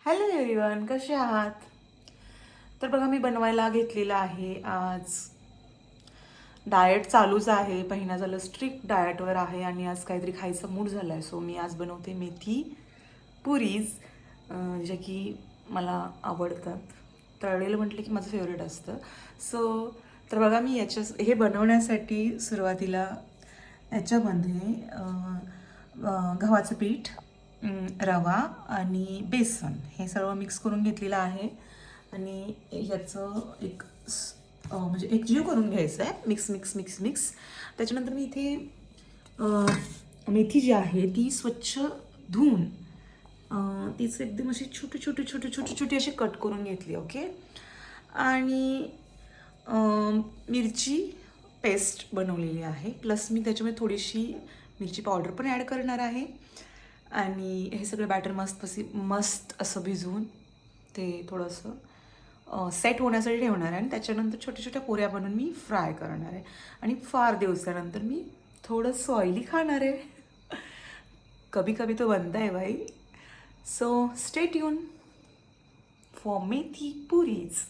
Hello everyone, कसे आहात? तर बघा, मी बनवायला घेतलेला आहे आज. डाएट चालूच आहे. महिना झालं स्ट्रिक्ट डाएटवर आहे आणि आज काहीतरी खायचा मूड झाला आहे. सो मी आज बनवते मेथी पुरीज, जे की मला आवडतात. तळलेलं म्हटलं की माझं फेवरेट असतं. सो तर बघा, मी हे बनवण्यासाठी सुरुवातीला याच्यामध्ये गव्हाचं पीठ, रवा आणि बेसन हे सर्व मिक्स करून घेतलेलं आहे. आणि याचं म्हणजे एकजीव करून घ्यायचं आहे. मिक्स मिक्स मिक्स मिक्स त्याच्यानंतर मी इथे मेथी जी आहे ती स्वच्छ धुवून तीच एकदम अशी छोटी छोटी छोटी छोटी छोटी अशी कट करून घेतली. ओके. आणि मिरची पेस्ट बनवलेली आहे. प्लस मी त्याच्यामध्ये थोडीशी मिरची पावडर पण ॲड करणार आहे. आणि हे सगळं बॅटर मस्त असं भिजवून ते थोडंसं सेट होण्यासाठी ठेवणार आहे. आणि त्याच्यानंतर छोट्या छोट्या पुऱ्या बनवून मी फ्राय करणार आहे. आणि फार दिवसानंतर मी थोडंसं ऑइली खाणार आहे. कभी कभी तो बनता है भाई. So stay tune for methi puris.